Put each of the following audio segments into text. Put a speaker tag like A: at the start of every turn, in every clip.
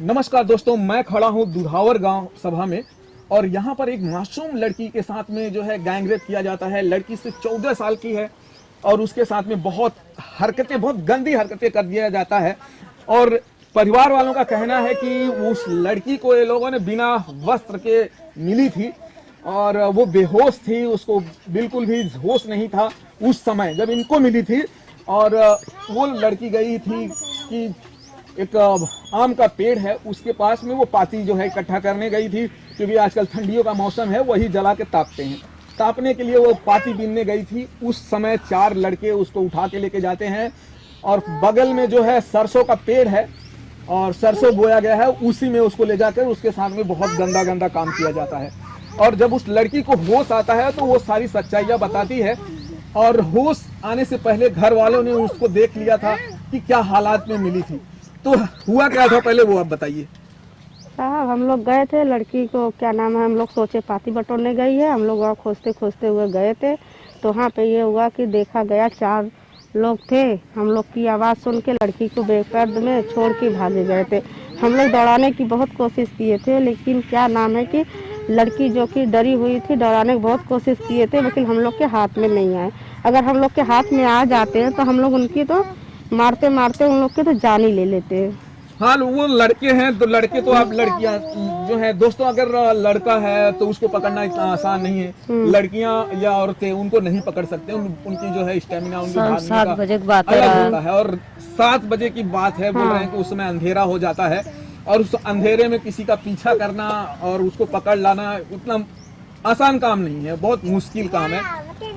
A: नमस्कार दोस्तों, मैं खड़ा हूँ दुधावर गांव सभा में और यहाँ पर एक मासूम लड़की के साथ में जो है गैंगरेप किया जाता है। लड़की सिर्फ 14 साल की है और उसके साथ में बहुत गंदी हरकतें कर दिया जाता है। और परिवार वालों का कहना है कि उस लड़की को ये लोगों ने बिना वस्त्र के मिली थी और वो बेहोश थी, उसको बिल्कुल भी होश नहीं था उस समय जब इनको मिली थी। और वो लड़की गई थी कि एक आम का पेड़ है उसके पास में वो पाती जो है इकट्ठा करने गई थी, क्योंकि आजकल ठंडियों का मौसम है, वही जला के तापते हैं। तापने के लिए वो पाती बीनने गई थी। उस समय 4 लड़के उसको उठा के लेके जाते हैं और बगल में जो है सरसों का पेड़ है और सरसों बोया गया है, उसी में उसको ले जाकर उसके साथ में बहुत गंदा गंदा काम किया जाता है। और जब उस लड़की को होश आता है तो वो सारी सच्चाइयाँ बताती है। और होश आने से पहले घर वालों ने उसको देख लिया था कि क्या हालात में मिली थी। तो हुआ क्या था, पहले वो आप बताइए।
B: साहब, हम लोग गए थे, लड़की को क्या नाम है, हम लोग सोचे पाती बटोरने गई है, हम लोग वहाँ खोजते खोजते हुए गए थे। तो वहाँ पे ये हुआ कि देखा गया 4 लोग थे। हम लोग की आवाज़ सुन के लड़की को बेदर्द में छोड़ के भागे गए थे। हम लोग दौड़ाने की बहुत कोशिश किए थे, लेकिन क्या नाम है कि लड़की जो कि डरी हुई थी, दौड़ाने की बहुत कोशिश किए थे, लेकिन हम लोग के हाथ में नहीं आए। अगर हम लोग के हाथ में आ जाते हैं तो हम लोग उनकी तो मारते मारते उन लोग की तो जान ही ले लेते हैं।
A: हाँ, वो लड़के हैं तो लड़के तो आप लड़कियां जो है दोस्तों, अगर लड़का है तो उसको पकड़ना इतना आसान नहीं है। लड़कियां या औरतें उनको नहीं पकड़ सकते, उनकी जो है स्टेमिना, उनकी भागने
B: 7
A: का
B: बजे की बात
A: अलग
B: है।
A: होता है। और 7 बजे की बात है, बोल रहे हैं कि उस समय अंधेरा हो जाता है और उस अंधेरे में किसी का पीछा करना और उसको पकड़ लाना उतना आसान काम नहीं है, बहुत मुश्किल काम है।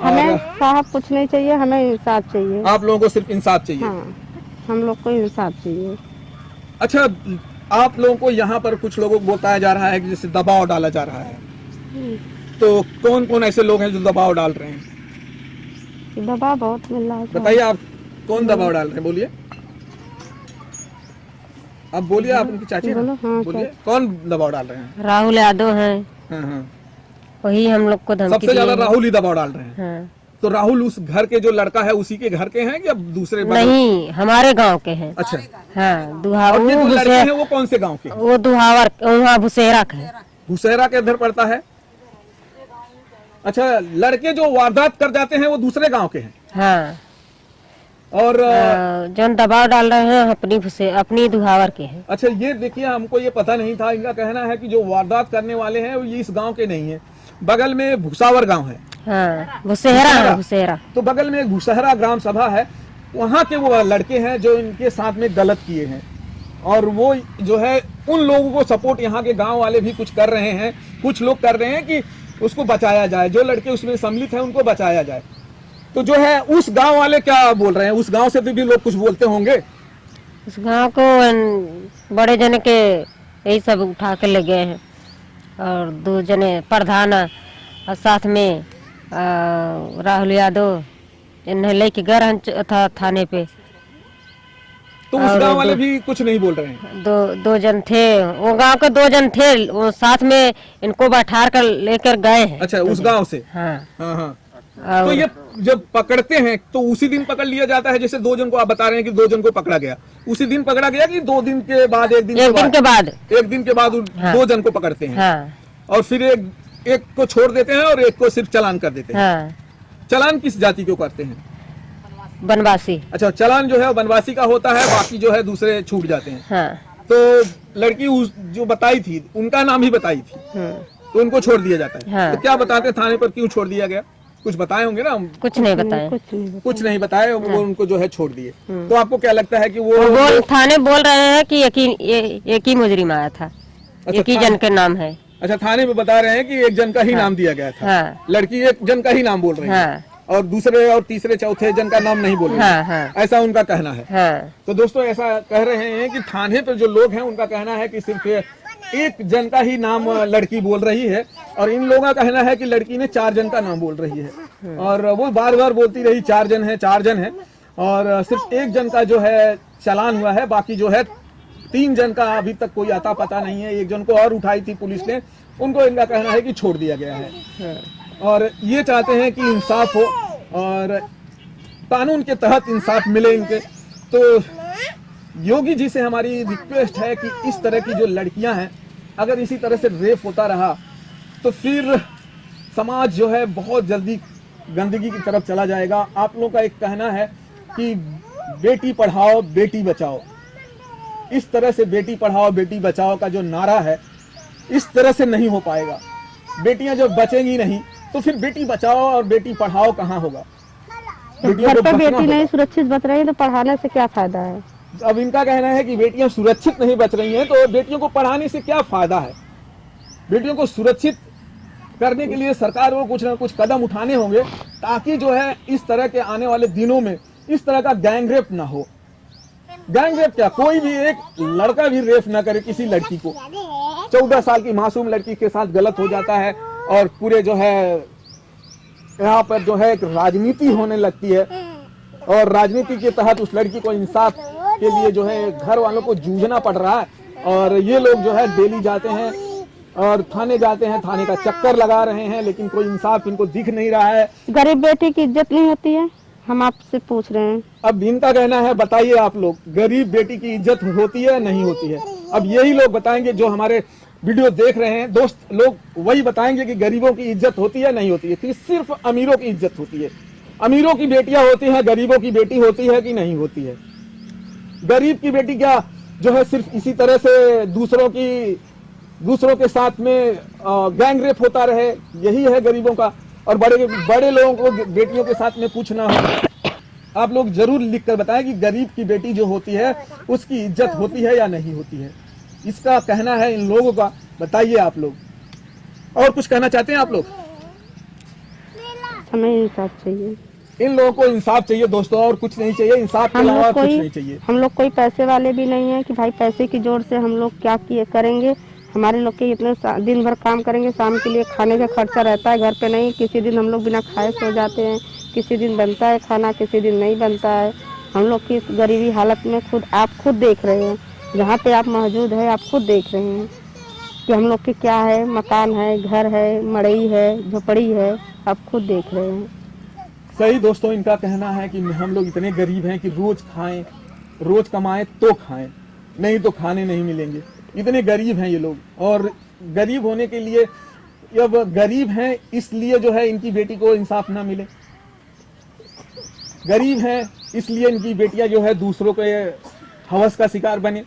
B: हमें साहब कुछ नहीं चाहिए, हमें इंसाफ चाहिए।
A: आप लोगों को सिर्फ इंसाफ चाहिए।
B: हाँ, हम लोग को इंसाफ चाहिए।
A: अच्छा, आप लोगों को यहाँ पर कुछ लोगों को बताया जा रहा है कि जैसे दबाव डाला जा रहा है, तो कौन कौन ऐसे लोग हैं जो दबाव डाल रहे हैं?
B: दबाव बहुत मिल रहा है।
A: बताइए, आप कौन दबाव डाल रहे हैं? बोलिए, आप बोलिए, आप उनकी चाची हैं ना?
B: हाँ,
A: बोलिए, कौन दबाव डाल रहे हैं?
B: राहुल यादव है,
A: हाँ हाँ,
B: वही हम लोग को धमकी
A: सबसे ज्यादा
B: दिए।
A: राहुल ही दबाव डाल रहे हैं।
B: हाँ।
A: तो राहुल उस घर के जो लड़का है उसी के घर के हैं या दूसरे?
B: नहीं, हमारे गांव के हैं।
A: अच्छा,
B: हाँ,
A: और ये जो लड़के हैं वो कौन से गांव के?
B: वो दुहावर, वहाँ भुसेरा का है।
A: भुसेरा के इधर पड़ता है। अच्छा, लड़के जो वारदात कर जाते हैं वो दूसरे गांव के हैं।
B: हाँ,
A: और
B: जो दबाव डाल रहे हैं अपनी दुहावर के हैं।
A: अच्छा, ये देखिए, हमको ये पता नहीं था। इनका कहना है कि जो वारदात करने वाले हैं वो ये इस गांव के नहीं है, बगल में भुसावर गांव है।
B: हाँ, भुसेरा है, भुसेरा।
A: तो बगल में एक भुसहरा ग्राम सभा है, वहाँ के वो लड़के हैं जो इनके साथ में गलत किए हैं। और वो जो है उन लोगों को सपोर्ट यहाँ के गांव वाले भी कुछ कर रहे हैं। कुछ लोग कर रहे हैं कि उसको बचाया जाए, जो लड़के उसमें सम्मिलित हैं उनको बचाया जाए। तो जो है उस गांव वाले क्या बोल रहे हैं? उस गांव से भी लोग कुछ बोलते होंगे।
B: उस गांव को बड़े जने के यही सब उठा के ले गए हैं और 2 जने प्रधान और साथ में राहुल यादव इन्हें लेके गए था थाने पे।
A: तो उस गांव वाले भी कुछ नहीं बोल रहे हैं।
B: 2 जन थे, वो गांव के 2 जन थे, वो साथ में इनको बैठा कर लेकर गए हैं।
A: अच्छा, उस गांव से?
B: हाँ
A: हाँ हाँ। तो ये जब पकड़ते हैं तो उसी दिन पकड़ लिया जाता है? जैसे 2 जन को आप बता रहे हैं कि 2 जन को पकड़ा गया, उसी दिन पकड़ा गया कि 2 दिन के बाद? एक दिन के बाद 2 जन को पकड़ते हैं।
B: हाँ।
A: और फिर एक को छोड़ देते हैं और एक को सिर्फ चालान कर देते हैं।
B: हाँ।
A: चालान किस जाति को करते हैं?
B: बनवासी।
A: अच्छा, चालान जो है बनवासी का होता है, बाकी जो है दूसरे छूट जाते हैं।
B: हाँ।
A: तो लड़की जो बताई थी उनका नाम ही बताई थी, तो उनको छोड़ दिया जाता है।
B: हाँ।
A: तो क्या बताते थाने पर, क्यों छोड़ दिया गया? कुछ बताए होंगे ना?
B: कुछ नहीं बताए।
A: कुछ नहीं बताए, वो उनको जो है छोड़ दिए। तो आपको क्या लगता है कि वो
B: थाने बोल रहे हैं कि एक ही मुजरिम आया था?
A: अच्छा,
B: एक ही जन के नाम है।
A: अच्छा, थाने में बता रहे हैं कि एक जन का ही नाम दिया गया था।
B: हाँ।
A: लड़की एक जन का ही नाम बोल रही है।
B: हाँ।
A: और दूसरे और तीसरे चौथे जन का नाम नहीं बोल रही है।
B: हाँ।
A: ऐसा उनका कहना है।
B: हाँ।
A: तो दोस्तों, ऐसा कह रहे हैं कि थाने पर जो लोग हैं उनका कहना है कि सिर्फ एक जन का ही नाम लड़की बोल रही है, और इन लोगों का कहना है कि लड़की ने 4 जन का नाम बोल रही है। और वो बार बार बोलती रही 4 जन है, 4 जन है, और सिर्फ एक जन का जो है चालान हुआ है, बाकी जो है 3 जन का अभी तक कोई आता पता नहीं है। एक जन को और उठाई थी पुलिस ने, उनको इनका कहना है कि छोड़ दिया गया है। और ये चाहते हैं कि इंसाफ हो और कानून के तहत इंसाफ मिले इनके। तो योगी जी से हमारी रिक्वेस्ट है कि इस तरह की जो लड़कियां हैं, अगर इसी तरह से रेप होता रहा तो फिर समाज जो है बहुत जल्दी गंदगी की तरफ चला जाएगा। आप लोगों का एक कहना है कि बेटी पढ़ाओ बेटी बचाओ, इस तरह से बेटी पढ़ाओ बेटी बचाओ का जो नारा है, इस तरह से नहीं हो पाएगा। बेटियां जब बचेंगी नहीं तो फिर बेटी बचाओ और बेटी पढ़ाओ कहाँ होगा? बेटियों
B: घर
A: को
B: पे
A: बचना
B: बेटी नहीं
A: होगा।
B: सुरक्षित बच रही है तो पढ़ाने से क्या फायदा है?
A: अब इनका कहना है कि बेटियां सुरक्षित नहीं बच रही हैं तो बेटियों को पढ़ाने से क्या फायदा है? बेटियों को सुरक्षित करने के लिए सरकार को कुछ ना कुछ कदम उठाने होंगे ताकि जो है इस तरह के आने वाले दिनों में इस तरह का गैंग रेप ना हो। गैंग रेप क्या, कोई भी एक लड़का भी रेप ना करे किसी लड़की को। 14 साल की मासूम लड़की के साथ गलत हो जाता है और पूरे जो है यहाँ पर जो है एक राजनीति होने लगती है और राजनीति के तहत उस लड़की को इंसाफ के लिए जो है घर वालों को जूझना पड़ रहा है। और ये लोग जो है डेली जाते हैं और थाने जाते हैं, थाने का चक्कर लगा रहे हैं, लेकिन कोई इंसाफ इनको दिख नहीं रहा है।
B: गरीब बेटी की इज्जत नहीं होती है, हम आपसे पूछ रहे हैं।
A: अब इनका कहना है, बताइए आप लोग, गरीब बेटी की इज्जत होती है नहीं होती है? अब यही लोग बताएंगे जो हमारे वीडियो देख रहे हैं, दोस्त लोग वही बताएंगे कि गरीबों की इज्जत होती है नहीं होती है। फिर सिर्फ अमीरों की इज्जत होती है। अमीरों की बेटियां होती हैं, गरीबों की बेटी होती है कि नहीं होती है? गरीब की बेटी क्या जो है सिर्फ इसी तरह से दूसरों के साथ में गैंग रेप होता रहे, यही है गरीबों का? और बड़े लोगों को बेटियों के साथ में पूछना हो। आप लोग जरूर लिख कर बताएं कि गरीब की बेटी जो होती है उसकी इज्जत होती है या नहीं होती है। इसका कहना है इन लोगों का, बताइए आप लोग। और कुछ कहना चाहते हैं आप लोग?
B: हमें इंसाफ चाहिए।
A: इन लोगों को इंसाफ चाहिए दोस्तों, और कुछ नहीं चाहिए। इंसाफ के अलावा कुछ नहीं चाहिए।
B: हम लोग कोई पैसे वाले भी नहीं है कि भाई पैसे की जोर से हम लोग क्या किए करेंगे। हमारे लोग के इतने दिन भर काम करेंगे, शाम के लिए खाने का खर्चा रहता है घर पे नहीं। किसी दिन हम लोग बिना खाए सो जाते हैं, किसी दिन बनता है खाना, किसी दिन नहीं बनता है। हम लोग की इस गरीबी हालत में आप खुद देख रहे हैं, जहाँ पे आप मौजूद है आप खुद देख रहे हैं कि हम लोग के क्या है, मकान है, घर है, मड़ई है, झोपड़ी है, आप खुद देख रहे हैं।
A: सही दोस्तों, इनका कहना है कि हम लोग इतने गरीब हैं कि रोज खाएं, रोज कमाएं तो खाएं, नहीं तो खाने नहीं मिलेंगे। इतने गरीब हैं ये लोग। और गरीब होने के लिए, अब गरीब हैं इसलिए जो है इनकी बेटी को इंसाफ ना मिले। गरीब हैं इसलिए इनकी बेटियां जो है दूसरों के हवस का शिकार बने।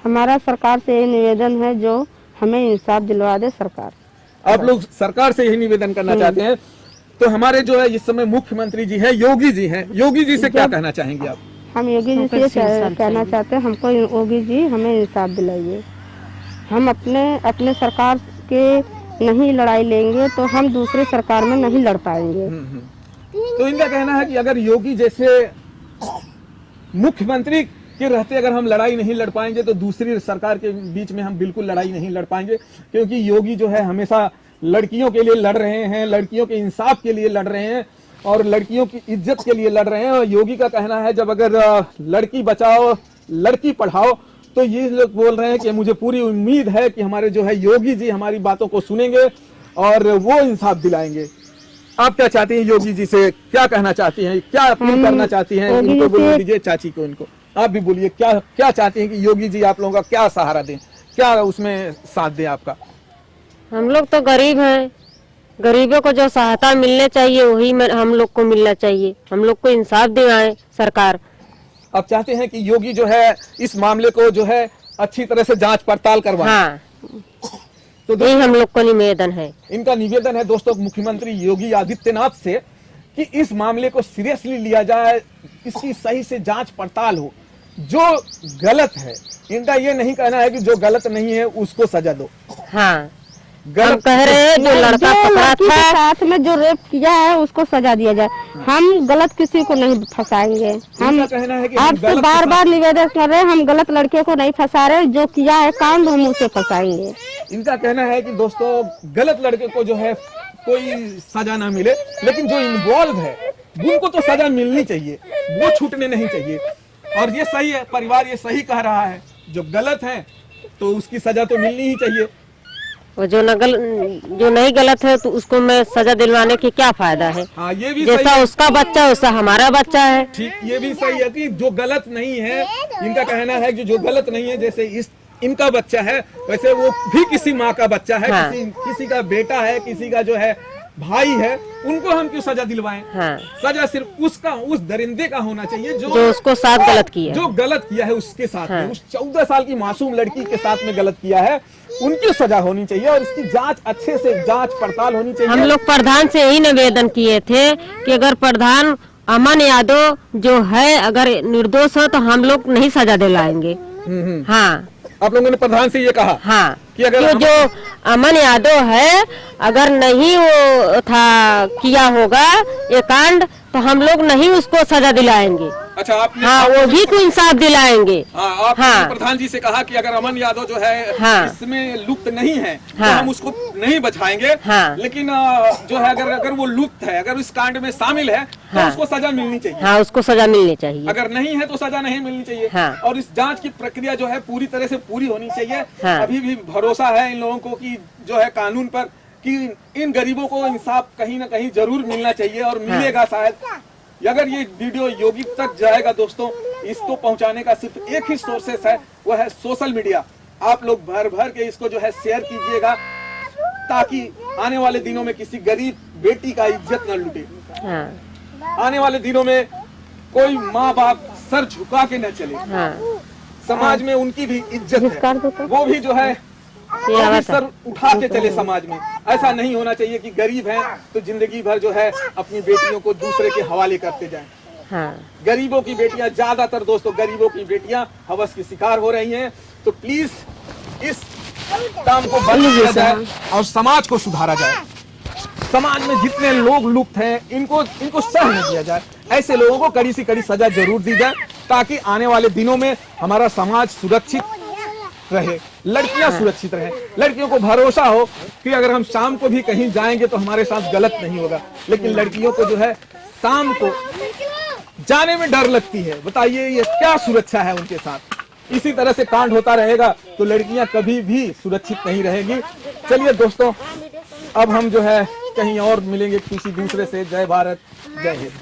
B: हमारा सरकार से ये निवेदन है जो हमें इंसाफ दिलवा दे सरकार।
A: आप लोग सरकार से यही निवेदन करना चाहते हैं। तो हमारे जो है इस समय मुख्यमंत्री जी हैं, योगी जी हैं, योगी जी से क्या कहना चाहेंगे आप?
B: हम योगी जी से कहना चाहते हैं, हमको योगी जी हमें इंसाफ दिलाइए। हम अपने सरकार के नहीं लड़ाई लेंगे तो हम दूसरे सरकार में नहीं लड़ पाएंगे।
A: तो इनका कहना है कि अगर योगी जैसे मुख्यमंत्री के रहते अगर हम लड़ाई नहीं लड़ पाएंगे तो दूसरी सरकार के बीच में हम बिल्कुल लड़ाई नहीं लड़ पाएंगे, क्योंकि योगी जो है हमेशा लड़कियों के लिए लड़ रहे हैं, लड़कियों के इंसाफ के लिए लड़ रहे हैं और लड़कियों की इज्जत के लिए लड़ रहे हैं। और योगी का कहना है जब अगर लड़की बचाओ लड़की पढ़ाओ, तो ये लोग बोल रहे हैं कि मुझे पूरी उम्मीद है कि हमारे जो है योगी जी हमारी बातों को सुनेंगे और वो इंसाफ दिलाएंगे। आप क्या चाहती हैं योगी जी से, क्या कहना चाहती हैं, क्या अपील करना चाहती हैं? इनको बोल दीजिए, चाची को, इनको आप भी बोलिए, क्या चाहती हैं कि योगी जी आप लोगों का क्या सहारा दें, क्या उसमें साथ दें आपका?
C: हम लोग तो गरीब हैं, गरीबों को जो सहायता मिलने चाहिए वही हम लोग को मिलना चाहिए। हम लोग को इंसाफ दिलाए सरकार।
A: आप चाहते हैं कि योगी जो है इस मामले को जो है अच्छी तरह से जांच पड़ताल करवाएं।
C: हाँ,
A: तो
C: यही हम लोग को निवेदन है।
A: इनका निवेदन है दोस्तों मुख्यमंत्री योगी आदित्यनाथ से कि इस मामले को सीरियसली लिया जाए, इसकी सही से जांच पड़ताल हो। जो गलत है, इनका ये नहीं कहना है कि जो गलत नहीं है उसको सजा दो।
C: हाँ,
A: गलत
C: हम कह रहे हैं जो लड़का पकड़ा
B: के
C: था,
B: साथ में जो रेप किया है उसको सजा दिया जाए। हम गलत किसी को नहीं फंसाएंगे। हम
A: कहना है कि
B: आपसे बार बार निवेदन कर रहे हैं, हम गलत लड़के को नहीं फंसा रहे, जो किया है काम हम उसे फंसाएंगे।
A: इनका कहना है कि दोस्तों गलत लड़के को जो है कोई सजा ना मिले, लेकिन जो इन्वॉल्व है उनको तो सजा मिलनी चाहिए, वो छूटने नहीं चाहिए। और ये सही है, परिवार ये सही कह रहा है, जो गलत है तो उसकी सजा तो मिलनी ही चाहिए।
C: और जो नहीं गलत है तो उसको मैं सजा दिलवाने की क्या फायदा है।
A: हाँ, ये भी सही
C: जैसा
A: है।
C: उसका बच्चा वैसा हमारा बच्चा है।
A: ठीक, ये भी सही है कि जो गलत नहीं है, इनका कहना है कि जो गलत नहीं है, जैसे इनका बच्चा है वैसे वो भी किसी माँ का बच्चा है।
C: हाँ।
A: किसी का बेटा है, किसी का जो है भाई है, उनको हम क्यों सजा दिलवाएं।
C: हाँ।
A: सजा सिर्फ उस दरिंदे का होना चाहिए जो
C: उसको साथ गलत किया,
A: जो गलत किया है उसके साथ
C: हाँ।
A: में, उस 14 साल की मासूम लड़की के साथ में गलत किया है, उनकी सजा होनी चाहिए और इसकी जांच अच्छे से जांच पड़ताल होनी चाहिए।
C: हम लोग प्रधान से यही निवेदन किए थे कि अगर प्रधान अमन यादव जो है अगर निर्दोष हो तो हम लोग नहीं सजा दिलाएंगे। हाँ,
A: आप लोगों ने प्रधान से ये कहा
C: हाँ,
A: कि अगर
C: जो अमन यादव है अगर नहीं वो था किया होगा ये कांड तो हम लोग नहीं उसको सजा दिलाएंगे।
A: अच्छा, आपने
C: हाँ, वो भी को इंसाफ दिलाएंगे।
A: आपने
C: हाँ।
A: प्रधान जी से कहा कि अगर अमन यादव जो है
C: हाँ।
A: इसमें लुप्त नहीं है
C: हाँ।
A: तो हम उसको नहीं बचाएंगे।
C: हाँ।
A: लेकिन जो है अगर वो लुप्त है, अगर इस कांड में शामिल है तो
C: हाँ।
A: उसको सजा मिलनी चाहिए।
C: हाँ, उसको सजा मिलनी चाहिए।
A: अगर नहीं है तो सजा नहीं मिलनी चाहिए।
C: हाँ।
A: और इस जांच की प्रक्रिया जो है पूरी तरह से पूरी होनी चाहिए।
C: हाँ।
A: अभी भी भरोसा है इन लोगों को कि जो है कानून पर कि इन गरीबों को इंसाफ कहीं ना कहीं जरूर मिलना चाहिए और मिलेगा शायद। अगर ये वीडियो योगी तक जाएगा दोस्तों, इसको पहुंचाने का सिर्फ एक ही सोर्सेस है, वो है सोशल मीडिया। आप लोग भर भर के इसको जो है शेयर कीजिएगा ताकि आने वाले दिनों में किसी गरीब बेटी का इज्जत न लूटे।
C: हाँ।
A: आने वाले दिनों में कोई माँ बाप सर झुका के न चले।
C: हाँ।
A: समाज में उनकी भी इज्जत
B: कर दो
A: है, वो भी जो है वो भी
C: आवाज
A: सर उठा के चले समाज में। ऐसा नहीं होना चाहिए कि गरीब हैं तो जिंदगी भर जो है अपनी बेटियों को दूसरे के हवाले करते जाएं।
C: हाँ।
A: गरीबों की बेटियां, ज्यादातर दोस्तों गरीबों की बेटियां हवस की शिकार हो रही हैं। तो प्लीज इस काम को बंद किया जाए और समाज को सुधारा जाए। समाज में जितने लोग लुप्त हैं इनको सह नहीं दिया जाए। ऐसे लोगों को कड़ी से कड़ी सजा जरूर दी जाए ताकि आने वाले दिनों में हमारा समाज सुरक्षित रहे, लड़कियां सुरक्षित रहे। लड़कियों को भरोसा हो कि अगर हम शाम को भी कहीं जाएंगे तो हमारे साथ गलत नहीं होगा। लेकिन लड़कियों को जो है शाम को जाने में डर लगती है। बताइए ये क्या सुरक्षा है उनके साथ। इसी तरह से कांड होता रहेगा तो लड़कियां कभी भी सुरक्षित नहीं रहेगी। चलिए दोस्तों, अब हम जो है कहीं और मिलेंगे किसी दूसरे से। जय भारत, जय हिंद।